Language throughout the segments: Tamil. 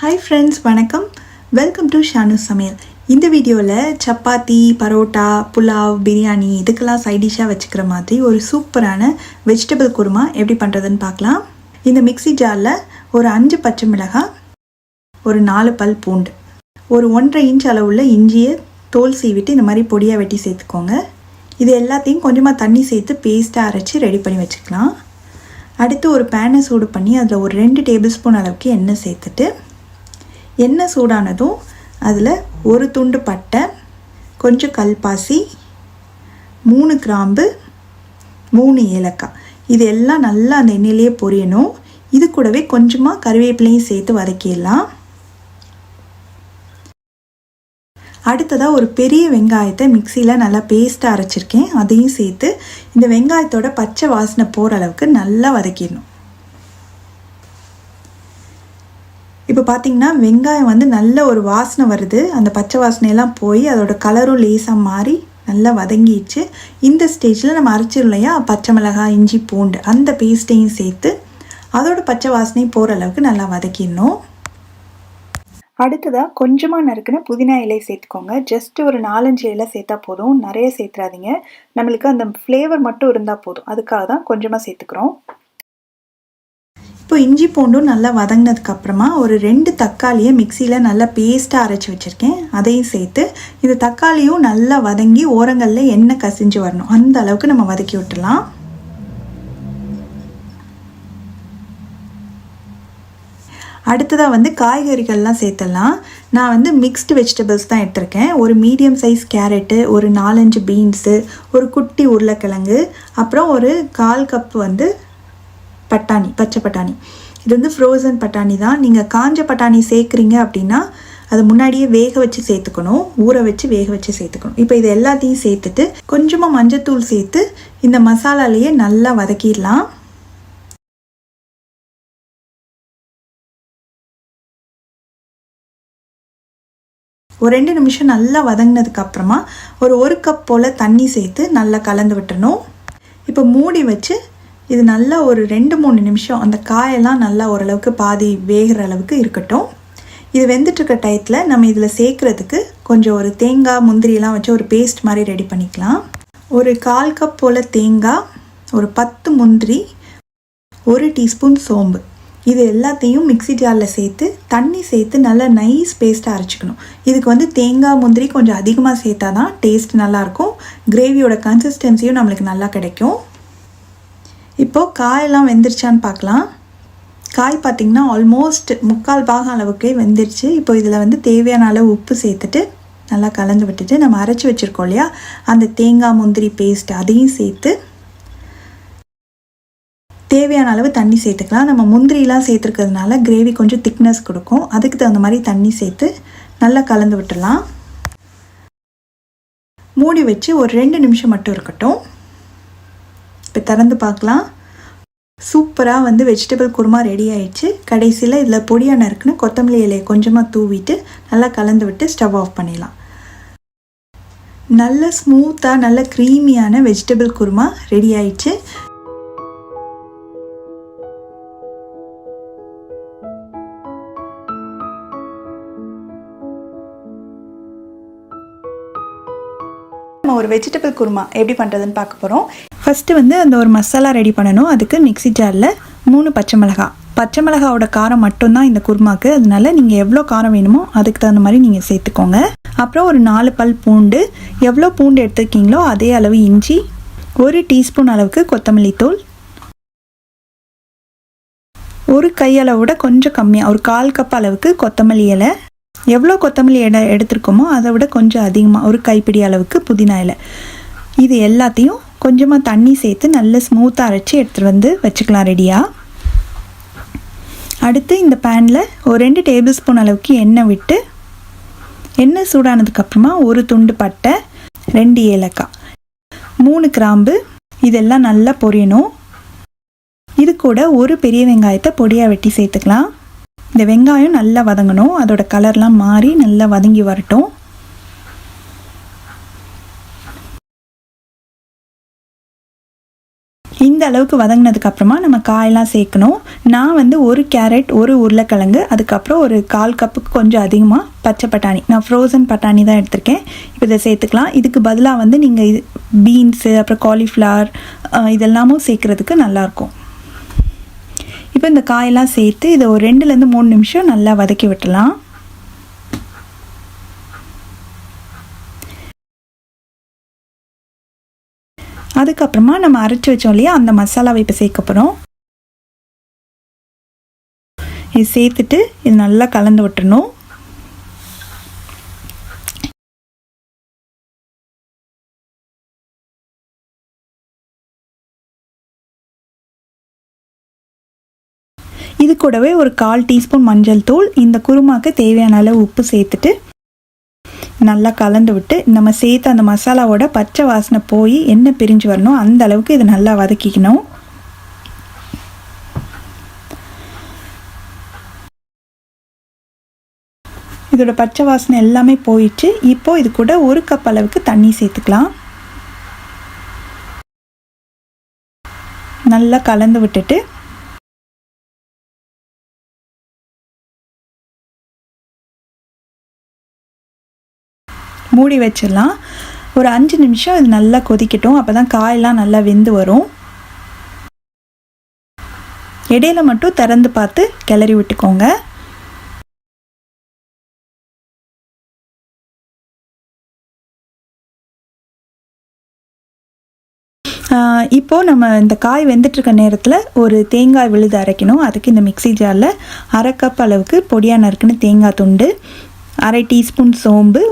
Hi friends, வணக்கம். Welcome to Shanu Samayal. இந்த வீடியோவில் சப்பாத்தி, பரோட்டா, புலாவ், பிரியாணி இதுக்கெல்லாம் சைட் டிஷ்ஷாக வச்சுக்கிற மாதிரி ஒரு சூப்பரான வெஜிடபிள் குருமா எப்படி பண்ணுறதுன்னு பார்க்கலாம். இந்த மிக்ஸி ஜாரில் ஒரு 5 பச்சை மிளகாய், ஒரு 4 பல் பூண்டு, ஒரு 1.5 இன்ச் அளவுள்ள இஞ்சியை தோல் சீவிட்டு இந்த மாதிரி பொடியாக வெட்டி சேர்த்துக்கோங்க. இது எல்லாத்தையும் கொஞ்சமாக தண்ணி சேர்த்து பேஸ்ட்டாக அரைச்சி ரெடி பண்ணி வச்சுக்கலாம். அடுத்து ஒரு பேனை சூடு பண்ணி அதில் ஒரு 2 டேபிள் ஸ்பூன் அளவுக்கு எண்ணெய் சேர்த்துட்டு எண்ணெய் சூடானதும் அதில் ஒரு துண்டு பட்டை, கொஞ்சம் கல்பாசி, 3 கிராம்பு, 3 ஏலக்காய் இது எல்லாம் நல்லா அந்த எண்ணெயிலேயே பொரியணும். இது கூடவே கொஞ்சமாக கறிவேப்பிலையும் சேர்த்து வதக்கிடலாம். அடுத்ததாக ஒரு பெரிய வெங்காயத்தை மிக்சியில் நல்லா பேஸ்ட்டாக அரைச்சிருக்கேன். அதையும் சேர்த்து இந்த வெங்காயத்தோட பச்சை வாசனை போகிற அளவுக்கு நல்லா வதக்கிடணும். இப்போ பார்த்திங்கன்னா வெங்காயம் நல்ல ஒரு வாசனை வருது. அந்த பச்சை வாசனையெல்லாம் போய் அதோட கலரும் லேசாக மாறி நல்லா வதங்கிடுச்சு. இந்த ஸ்டேஜில் நம்ம அரைச்சிடும் இல்லையா பச்சை மிளகாய், இஞ்சி, பூண்டு அந்த பேஸ்ட்டையும் சேர்த்து அதோட பச்சை வாசனையும் போகிற அளவுக்கு நல்லா வதக்கிடணும். அடுத்ததாக கொஞ்சமாக நறுக்குன புதினா இலை சேர்த்துக்கோங்க. ஜஸ்ட்டு ஒரு 4-5 இலை சேர்த்தா போதும், நிறைய சேர்த்துறாதீங்க. நம்மளுக்கு அந்த ஃப்ளேவர் மட்டும் இருந்தால் போதும், அதுக்காக தான் கொஞ்சமாக சேர்த்துக்கிறோம். இப்போ இஞ்சி பூண்டும் நல்லா வதங்கினதுக்கப்புறமா ஒரு 2 தக்காளியை மிக்சியில் நல்லா பேஸ்ட்டாக அரைச்சி வச்சுருக்கேன். அதையும் சேர்த்து இந்த தக்காளியும் நல்லா வதங்கி ஓரங்களில் எண்ணெய் கசிஞ்சு வரணும், அந்த அளவுக்கு நம்ம வதக்கி விட்டுடலாம். அடுத்ததாக காய்கறிகள்லாம் சேர்த்துடலாம். நான் மிக்ஸ்டு வெஜிடபிள்ஸ் தான் எடுத்திருக்கேன். ஒரு மீடியம் சைஸ் கேரட்டு, ஒரு 4-5 பீன்ஸு, ஒரு குட்டி உருளைக்கிழங்கு, அப்புறம் ஒரு 1/4 கப் பட்டாணி, பச்சை பட்டாணி. இது ஃப்ரோசன் பட்டாணி தான். நீங்கள் காஞ்ச பட்டாணி சேர்க்குறீங்க அப்படின்னா அது முன்னாடியே வேக வச்சு சேர்த்துக்கணும், ஊற வச்சு வேக வச்சு சேர்த்துக்கணும். இப்போ இது எல்லாத்தையும் சேர்த்துட்டு கொஞ்சமாக மஞ்சத்தூள் சேர்த்து இந்த மசாலாலேயே நல்லா வதக்கிடலாம். ஒரு 2 நிமிஷம் நல்லா வதங்கினதுக்கு அப்புறமா ஒரு கப் போல் தண்ணி சேர்த்து நல்லா கலந்து விட்டுறணும். இப்போ மூடி வச்சு இது நல்லா ஒரு 2-3 நிமிஷம் அந்த காயெல்லாம் நல்லா ஓரளவுக்கு பாதி வேகிற அளவுக்கு இருக்கட்டும். இது வெந்துட்டுருக்க டயத்தில் நம்ம இதில் சேர்க்குறதுக்கு கொஞ்சம் ஒரு தேங்காய், முந்திரியெல்லாம் வச்சு ஒரு பேஸ்ட் மாதிரி ரெடி பண்ணிக்கலாம். ஒரு 1/4 கப் போல் தேங்காய், ஒரு 10 முந்திரி, 1 டீஸ்பூன் சோம்பு இது எல்லாத்தையும் மிக்ஸி ஜாரில் சேர்த்து தண்ணி சேர்த்து நல்லா நைஸ் பேஸ்ட்டாக அரைச்சிக்கணும். இதுக்கு தேங்காய், முந்திரி கொஞ்சம் அதிகமாக சேர்த்தா தான் டேஸ்ட் நல்லாயிருக்கும். கிரேவியோட கன்சிஸ்டன்சியும் நம்மளுக்கு நல்லா கிடைக்கும். இப்போது காயெல்லாம் வெந்துருச்சான்னு பார்க்கலாம். காய் பார்த்திங்கன்னா ஆல்மோஸ்ட் 3/4 பாகம் அளவுக்கே வெந்துருச்சு. இப்போ இதில் தேவையான அளவு உப்பு சேர்த்துட்டு நல்லா கலந்து விட்டுட்டு நம்ம அரைச்சி வச்சுருக்கோம் இல்லையா அந்த தேங்காய், முந்திரி பேஸ்ட் அதையும் சேர்த்து தேவையான அளவு தண்ணி சேர்த்துக்கலாம். நம்ம முந்திரிலாம் சேர்த்துருக்கிறதுனால கிரேவி கொஞ்சம் திக்னஸ் கொடுக்கும், அதுக்கு தகுந்த மாதிரி தண்ணி சேர்த்து நல்லா கலந்து விட்டுடலாம். மூடி வச்சு ஒரு 2 நிமிஷம் மட்டும் இருக்கட்டும். இப்போ திறந்து பார்க்கலாம். சூப்பராக வெஜிடபிள் குருமா ரெடி ஆயிடுச்சு. கடைசியில் இதில் பொடியாக நறுக்குன்னு கொத்தமல்லி இலையை கொஞ்சமாக தூவிட்டு நல்லா கலந்து விட்டு ஸ்டவ் ஆஃப் பண்ணிடலாம். நல்ல ஸ்மூத்தாக நல்ல க்ரீமியான வெஜிடபிள் குருமா ரெடி ஆயிடுச்சு. நம்ம ஒரு வெஜிடபிள் குருமா எப்படி பண்ணுறதுன்னு பார்க்க போகிறோம். ஃபஸ்ட்டு அந்த ஒரு மசாலா ரெடி பண்ணணும். அதுக்கு மிக்ஸி ஜாரில் 3 பச்சை மிளகாவோட காரம் மட்டும்தான் இந்த குருமாக்கு, அதனால நீங்கள் எவ்வளோ காரம் வேணுமோ அதுக்கு தகுந்த மாதிரி நீங்கள் சேர்த்துக்கோங்க. அப்புறம் ஒரு 4 பல் பூண்டு, எவ்வளோ பூண்டு எடுத்துருக்கீங்களோ அதே அளவு இஞ்சி, 1 டீஸ்பூன் அளவுக்கு கொத்தமல்லி தூள், ஒரு கையளவோட கொஞ்சம் கம்மியாக ஒரு 1/4 கப் அளவுக்கு கொத்தமல்லி இலை, எவ்வளோ கொத்தமல்லி எடுத்துருக்கோமோ அதை விட கொஞ்சம் அதிகமாக ஒரு கைப்பிடி அளவுக்கு புதினா இலை. இது எல்லாத்தையும் கொஞ்சமாக தண்ணி சேர்த்து நல்ல ஸ்மூத்தாக அரைச்சி எடுத்துகிட்டு வச்சுக்கலாம் ரெடியாக. அடுத்து இந்த பேனில் ஒரு 2 டேபிள் ஸ்பூன் அளவுக்கு எண்ணெய் விட்டு எண்ணெய் சூடானதுக்கப்புறமா ஒரு துண்டு பட்டை, 2 ஏலக்காய், 3 கிராம்பு இதெல்லாம் நல்லா பொரியணும். இது கூட ஒரு பெரிய வெங்காயத்தை பொடியாக வெட்டி சேர்த்துக்கலாம். இந்த வெங்காயம் நல்லா வதங்கணும், அதோட கலர்லாம் மாறி நல்லா வதங்கி வரட்டும். இந்த இந்த அளவுக்கு வதங்கினதுக்கு அப்புறமா நம்ம காயெல்லாம் சேர்க்கணும். நான் வந்து ஒரு கேரட், ஒரு உருளைக்கிழங்கு, அதுக்கப்புறம் ஒரு 1/4 கப்புக்கு கொஞ்சம் அதிகமாக பச்சை பட்டாணி, நான் ஃப்ரோசன் பட்டாணி தான் எடுத்திருக்கேன். இப்போ இதை சேர்த்துக்கலாம். இதுக்கு பதிலாக வந்து நீங்கள் பீன்ஸு, அப்புறம் காலிஃப்ளவர் இதெல்லாமும் சேர்க்குறதுக்கு நல்லாயிருக்கும். இப்போ இந்த காயெல்லாம் சேர்த்து இதை ஒரு 2லேருந்து 3 நிமிஷம் நல்லா வதக்கி விட்டுலாம். அதுக்கப்புறமா நம்ம அரைச்சி வச்சோம் இல்லையா, அந்த மசாலாவை இப்போ சேர்க்க போகிறோம். இது சேர்த்துட்டு இது நல்லா கலந்து விட்டுறணும். இது கூடவே ஒரு 1/4 டீஸ்பூன் மஞ்சள் தூள், இந்த குருமாக்கு தேவையான அளவு உப்பு சேர்த்துட்டு நல்லா கலந்து விட்டு நம்ம சேர்த்து அந்த மசாலாவோட பச்சை வாசனை போய் எண்ணெய் பிரிஞ்சு வரணும், அந்த அளவுக்கு இதை நல்லா வதக்கிக்கணும். இதோட பச்சை வாசனை எல்லாமே போயிடுச்சு. இப்போ இது கூட 1 கப் அளவுக்கு தண்ணி சேர்த்துக்கலாம். நல்லா கலந்து விட்டுட்டு மூடி வச்சிடலாம். ஒரு 5 நிமிஷம் இது நல்லா கொதிக்கட்டும். அப்போ தான் காயெல்லாம் நல்லா வெந்து வரும். இடையில மட்டும் திறந்து பார்த்து கிளறி விட்டுக்கோங்க. இப்போது நம்ம இந்த காய் வெந்துட்டுருக்க நேரத்தில் ஒரு தேங்காய் விழுது அரைக்கணும். அதுக்கு இந்த மிக்ஸி ஜாரில் 1/2 கப் அளவுக்கு பொடியாக நறுக்குன்னு தேங்காய் துண்டு, 1/2 டீஸ்பூன் சோம்பு,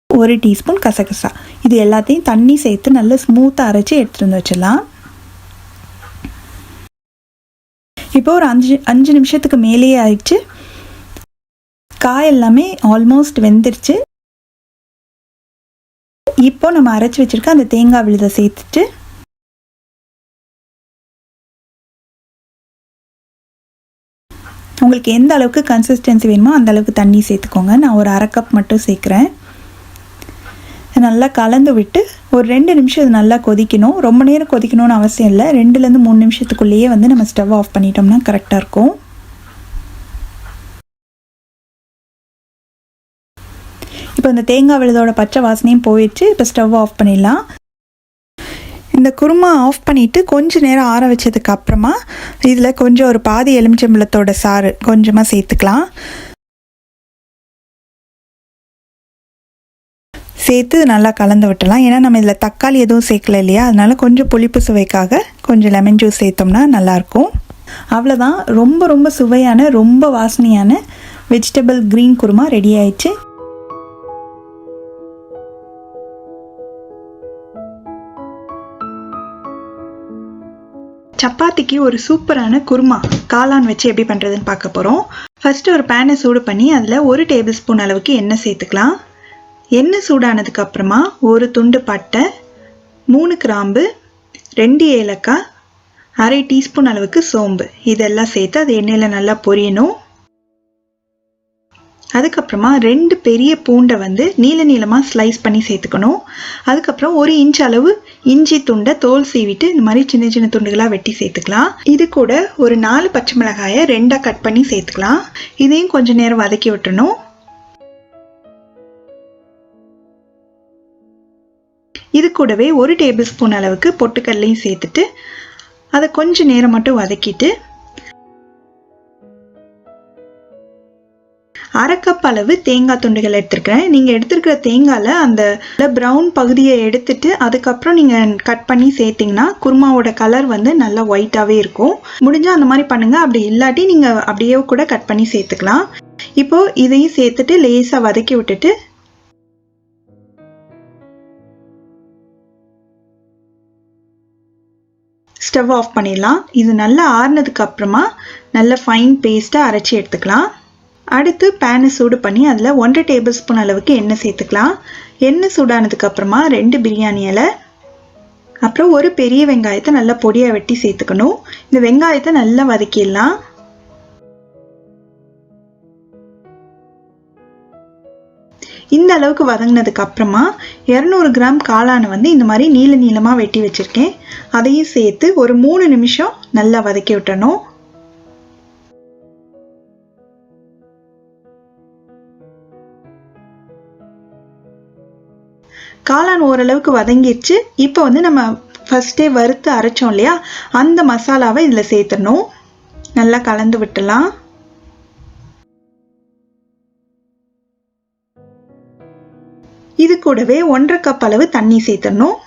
1 டீஸ்பூன் கசகசா, இது எல்லாத்தையும் தண்ணி சேர்த்து நல்லா ஸ்மூத்தாக அரைச்சி எடுத்துகிட்டு வந்து வச்சிடலாம். இப்போ ஒரு 5 நிமிஷத்துக்கு மேலேயே ஆயிடுச்சு. காய் எல்லாமே ஆல்மோஸ்ட் வெந்துருச்சு. இப்போ நம்ம அரைச்சி வச்சிருக்க அந்த தேங்காய் விழுதை சேர்த்துட்டு உங்களுக்கு எந்த அளவுக்கு கன்சிஸ்டன்சி வேணுமோ அந்த அளவுக்கு தண்ணி சேர்த்துக்கோங்க. நான் ஒரு 1/2 கப் மட்டும் சேர்க்குறேன். நல்லா கலந்து விட்டு ஒரு 2 நிமிஷம் இது நல்லா கொதிக்கணும். ரொம்ப நேரம் கொதிக்கணும்னு அவசியம் இல்லை. 2லேருந்து 3 நிமிஷத்துக்குள்ளேயே வந்து நம்ம ஸ்டவ் ஆஃப் பண்ணிட்டோம்னா கரெக்டாக இருக்கும். இப்போ இந்த தேங்காய் விழுதோட பச்சை வாசனையும் போயிடுச்சு. இப்போ ஸ்டவ் ஆஃப் பண்ணிடலாம். இந்த குருமா ஆஃப் பண்ணிவிட்டு கொஞ்சம் நேரம் ஆற வச்சதுக்கு அப்புறமா இதில் கொஞ்சம் ஒரு பாதி எலுமிச்சம்பழத்தோட சாறு கொஞ்சமாக சேர்த்துக்கலாம். சேர்த்து நல்லா கலந்து விட்டலாம். ஏன்னா நம்ம இதில் தக்காளி எதுவும் சேர்க்கல இல்லையா, அதனால கொஞ்சம் புளிப்பு சுவைக்காக கொஞ்சம் லெமன் ஜூஸ் சேர்த்தோம்னா நல்லாயிருக்கும். அவ்வளோதான், ரொம்ப ரொம்ப சுவையான, ரொம்ப வாசனையான வெஜிடபிள் க்ரீன் குருமா ரெடி ஆயிடுச்சு. சப்பாத்திக்கு ஒரு சூப்பரான குருமா காளான் வச்சு எப்படி பண்ணுறதுன்னு பார்க்க போகிறோம். ஃபஸ்ட்டு ஒரு பேனை சூடு பண்ணி அதில் 1 டேபிள் ஸ்பூன் அளவுக்கு எண்ணெய் சேர்த்துக்கலாம். எண்ணெய் சூடானதுக்கு அப்புறமா 1 துண்டு பட்டை, 3 கிராம்பு, 2 ஏலக்காய், 1/2 டீஸ்பூன் அளவுக்கு சோம்பு, இதெல்லாம் சேர்த்து அது எண்ணெயில் நல்லா பொரியணும். அதுக்கப்புறமா 2 பெரிய பூண்டை வந்து நீள நீளமாக ஸ்லைஸ் பண்ணி சேர்த்துக்கணும். அதுக்கப்புறம் 1 இன்ச் அளவு இஞ்சி துண்டை தோல் சீவிட்டு இந்த மாதிரி சின்ன சின்ன துண்டுகளாக வெட்டி சேர்த்துக்கலாம். இது கூட ஒரு 4 பச்சை மிளகாயை 2ஆக கட் பண்ணி சேர்த்துக்கலாம். இதையும் கொஞ்சம் நேரம் வதக்கி விட்டுறணும். இது கூடவே 1 டேபிள் ஸ்பூன் அளவுக்கு பொட்டுக்கல்லையும் சேர்த்துட்டு அதை கொஞ்சம் நேரம் மட்டும் வதக்கிட்டு 1/2 கப் அளவு தேங்காய் துண்டுகள் எடுத்துருக்கிறேன். நீங்கள் எடுத்துருக்கிற தேங்காயில் அந்த ப்ரௌன் பகுதியை எடுத்துட்டு அதுக்கப்புறம் நீங்கள் கட் பண்ணி சேர்த்திங்கன்னா குருமாவோட கலர் வந்து நல்லா ஒயிட்டாகவே இருக்கும். முடிஞ்சால் அந்த மாதிரி பண்ணுங்கள். அப்படி இல்லாட்டி நீங்கள் அப்படியே கூட கட் பண்ணி சேர்த்துக்கலாம். இப்போது இதையும் சேர்த்துட்டு லேசாக வதக்கி விட்டுட்டு ஸ்டவ் ஆஃப் பண்ணிடலாம். இது நல்லா ஆறுனதுக்கு அப்புறமா நல்ல ஃபைன் பேஸ்ட்டாக அரைச்சி எடுத்துக்கலாம். அடுத்து பேனை சூடு பண்ணி அதில் 1 டேபிள் ஸ்பூன் அளவுக்கு எண்ணெய் சேர்த்துக்கலாம். எண்ணெய் சூடானதுக்கு அப்புறமா 2 பிரியாணி இலை, அப்புறம் 1 பெரிய வெங்காயத்தை நல்லா பொடியாக வெட்டி சேர்த்துக்கணும். இந்த வெங்காயத்தை நல்லா வதக்கிடலாம். இந்த அளவுக்கு வதங்கினதுக்கு அப்புறமா 200 கிராம் காளானை வந்து இந்த மாதிரி நீள நீளமாக வெட்டி வச்சுருக்கேன். அதையும் சேர்த்து ஒரு 3 நிமிஷம் நல்லா வதக்கி விட்டணும். காளான் ஓரளவுக்கு வதங்கிடுச்சு. இப்போ வந்து நம்ம ஃபர்ஸ்டே வறுத்து அரைச்சோம் இல்லையா, அந்த மசாலாவை இதில் சேர்த்துடணும். நல்லா கலந்து விட்டுலாம். இது கூடவே 1.5 கப் அளவு தண்ணி சேர்த்துடணும்.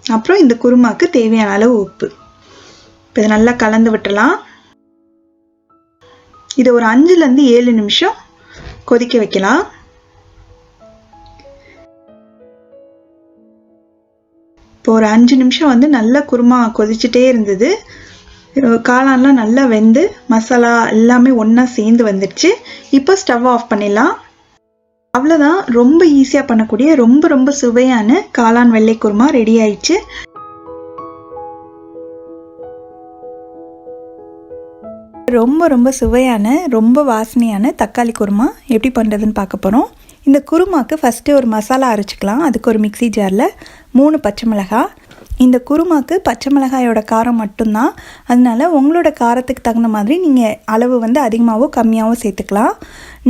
அப்புறம் இந்த குருமாக்கு தேவையான அளவு உப்பு. இப்போ இதை நல்லா கலந்து விட்டுலாம். இதை ஒரு 5லேருந்து 7 நிமிஷம் கொதிக்க வைக்கலாம். இப்போ ஒரு 5 நிமிஷம் வந்து நல்லா குருமா கொதிச்சுட்டே இருந்தது. காளான்லாம் நல்லா வெந்து மசாலா எல்லாமே ஒன்றா சேர்ந்து வந்துடுச்சு. இப்போ ஸ்டவ் ஆஃப் பண்ணிடலாம். அவ்வளோதான், ரொம்ப ஈஸியாக பண்ணக்கூடிய ரொம்ப ரொம்ப சுவையான காளான் வெள்ளை குருமா ரெடி ஆயிடுச்சு. ரொம்ப ரொம்ப சுவையான ரொம்ப வாசனையான தக்காளி குருமா எப்படி பண்ணுறதுன்னு பார்க்க போகிறோம். இந்த குருமாக்கு ஃபஸ்ட்டு ஒரு மசாலா அரைச்சிக்கலாம். அதுக்கு ஒரு மிக்ஸி ஜாரில் 3 பச்சை மிளகாய். இந்த குருமாக்கு பச்சை மிளகாயோட காரம் மட்டும்தான், அதனால உங்களோட காரத்துக்கு தகுந்த மாதிரி நீங்கள் அளவு வந்து அதிகமாகவோ கம்மியாகவோ சேர்த்துக்கலாம்.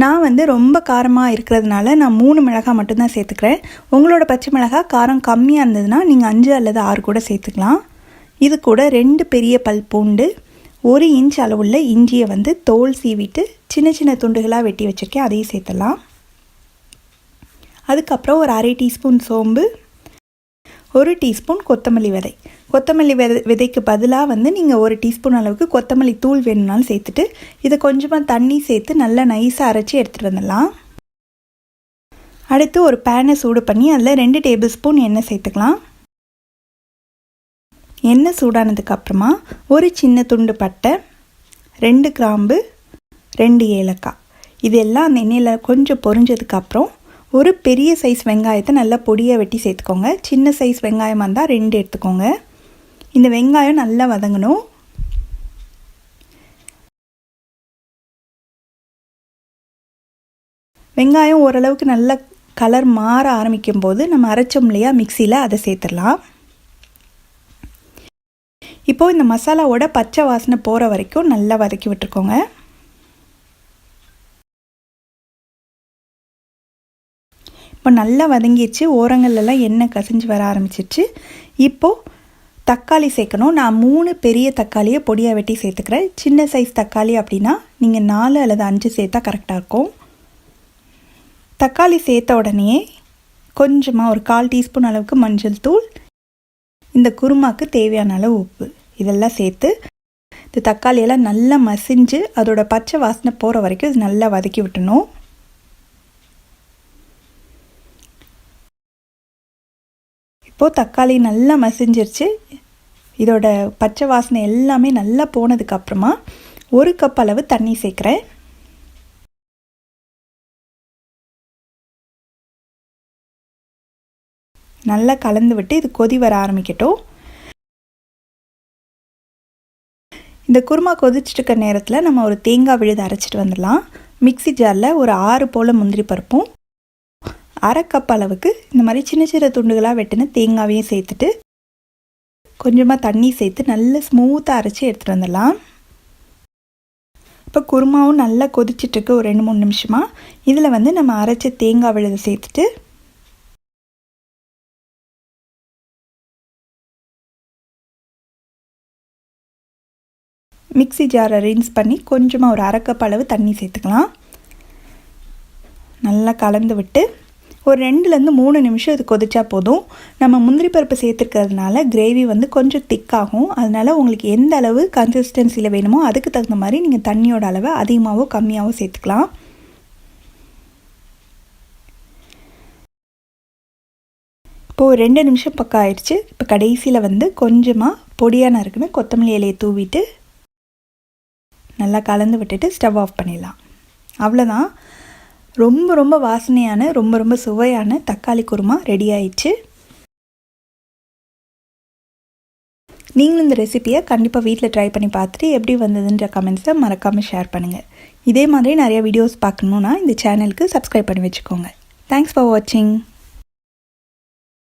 நான் வந்து ரொம்ப காரமாக இருக்கிறதுனால நான் 3 மிளகாய் மட்டும்தான் சேர்த்துக்கிறேன். உங்களோட பச்சை மிளகாய் காரம் கம்மியாக இருந்ததுன்னா நீங்கள் 5 அல்லது 6 கூட சேர்த்துக்கலாம். இது கூட 2 பெரிய பல் பூண்டு, 1 இன்ச் அளவுள்ள இஞ்சியை வந்து தோல் சீவிட்டு சின்ன சின்ன துண்டுகளாக வெட்டி வச்சுருக்கேன், அதையும் சேர்த்துடலாம். அதுக்கப்புறம் ஒரு 1/2 டீஸ்பூன் சோம்பு, 1 டீஸ்பூன் கொத்தமல்லி விதை. கொத்தமல்லி விதைக்கு பதிலாக வந்து நீங்கள் 1 டீஸ்பூன் அளவுக்கு கொத்தமல்லி தூள் வேணும்னாலும் சேர்த்துட்டு இதை கொஞ்சமாக தண்ணி சேர்த்து நல்லா நைஸாக அரைச்சி எடுத்துகிட்டு வந்துடலாம். அடுத்து ஒரு பேனை சூடு பண்ணி அதில் 2 டேபிள் ஸ்பூன் எண்ணெய் சேர்த்துக்கலாம். எண்ணெய் சூடானதுக்கு அப்புறமா ஒரு சின்ன துண்டு பட்டை, 2 கிராம்பு, 2 ஏலக்காய், இதெல்லாம் அந்த எண்ணெயில் கொஞ்சம் பொரிஞ்சதுக்கப்புறம் ஒரு பெரிய சைஸ் வெங்காயத்தை நல்லா பொடியாக வெட்டி சேர்த்துக்கோங்க. சின்ன சைஸ் வெங்காயமாக இருந்தால் 2 எடுத்துக்கோங்க. இந்த வெங்காயம் நல்லா வதங்கணும். வெங்காயம் ஓரளவுக்கு நல்ல கலர் மாற ஆரம்பிக்கும் போது நம்ம அரைச்சோம் இல்லையா மிக்சியில், அதை சேர்த்துடலாம். இப்போது இந்த மசாலாவோட பச்சை வாசனை போகிற வரைக்கும் நல்லா வதக்கி விட்டுருக்கோங்க. இப்போ நல்லா வதங்கிடுச்சு, ஓரங்கள்லாம் எண்ணெய் கசிஞ்சு வர ஆரம்பிச்சிருச்சு. இப்போது தக்காளி சேர்க்கணும். நான் 3 பெரிய தக்காளியை பொடியாக வெட்டி சேர்த்துக்கிறேன். சின்ன சைஸ் தக்காளி அப்படின்னா நீங்கள் 4 அல்லது 5 சேர்த்தா கரெக்டாக இருக்கும். தக்காளி சேர்த்த உடனே கொஞ்சமாக ஒரு 1/4 டீஸ்பூன் அளவுக்கு மஞ்சள் தூள், இந்த குருமாக்கு தேவையான அளவு உப்பு, இதெல்லாம் சேர்த்து இந்த தக்காளியெல்லாம் நல்லா மசிஞ்சு அதோட பச்சை வாசனை போகிற வரைக்கும் இது நல்லா வதக்கி விட்டணும். இப்போது தக்காளி நல்லா மசிஞ்சிருச்சு. இதோட பச்சை வாசனை எல்லாமே நல்லா போனதுக்கப்புறமா 1 கப் அளவு தண்ணி சேர்க்குறேன். நல்லா கலந்து விட்டு இது கொதி வர ஆரம்பிக்கட்டும். இந்த குருமா கொதிச்சுட்டு இருக்க நேரத்தில் நம்ம ஒரு தேங்காய் விழுது அரைச்சிட்டு வந்துடலாம். மிக்ஸி ஜாரில் ஒரு 6 போல் முந்திரி பருப்பும், 1/2 கப் அளவுக்கு இந்த மாதிரி சின்ன சின்ன துண்டுகளாக வெட்டின தேங்காவையும் சேர்த்துட்டு கொஞ்சமாக தண்ணி சேர்த்து நல்லா ஸ்மூத்தாக அரைச்சி எடுத்துகிட்டு வந்துடலாம். இப்போ குருமாவும் நல்லா கொதிச்சிட்ருக்கு ஒரு 2-3 நிமிஷமாக. இதில் வந்து நம்ம அரைச்ச தேங்காய் விழுதை சேர்த்துட்டு மிக்ஸி ஜாரை ரின்ஸ் பண்ணி கொஞ்சமாக ஒரு 1/2 கப் அளவு தண்ணி சேர்த்துக்கலாம். நல்லா கலந்து விட்டு ஒரு 2லேருந்து 3 நிமிஷம் இது கொதிச்சா போதும். நம்ம முந்திரி பருப்பு சேர்த்துருக்கிறதுனால கிரேவி வந்து கொஞ்சம் திக்காகும். அதனால் உங்களுக்கு எந்த அளவு கன்சிஸ்டன்சியில் வேணுமோ அதுக்கு தகுந்த மாதிரி நீங்கள் தண்ணியோட அளவை அதிகமாகவோ கம்மியாகவோ சேர்த்துக்கலாம். இப்போது 2 நிமிஷம் பக்கம் ஆயிடுச்சு. இப்போ கடைசியில் வந்து கொஞ்சமாக பொடியாக நறுக்குன்னு கொத்தமல்லி இலையை தூவிட்டு நல்லா கலந்து விட்டுட்டு ஸ்டவ் ஆஃப் பண்ணிடலாம். அவ்வளோதான், ரொம்ப ரொம்ப வாசனையான ரொம்ப ரொம்ப சுவையான தக்காளி குருமா ரெடி ஆயிடுச்சு. நீங்களும் இந்த ரெசிபியை கண்டிப்பாக வீட்டில் ட்ரை பண்ணி பார்த்துட்டு எப்படி வந்ததுன்ற கமெண்ட்ஸை மறக்காமல் ஷேர் பண்ணுங்கள். இதே மாதிரி நிறைய வீடியோஸ் பார்க்கணுன்னா இந்த சேனலுக்கு சப்ஸ்கிரைப் பண்ணி வச்சுக்கோங்க. தேங்க்ஸ் ஃபார் வாட்சிங்.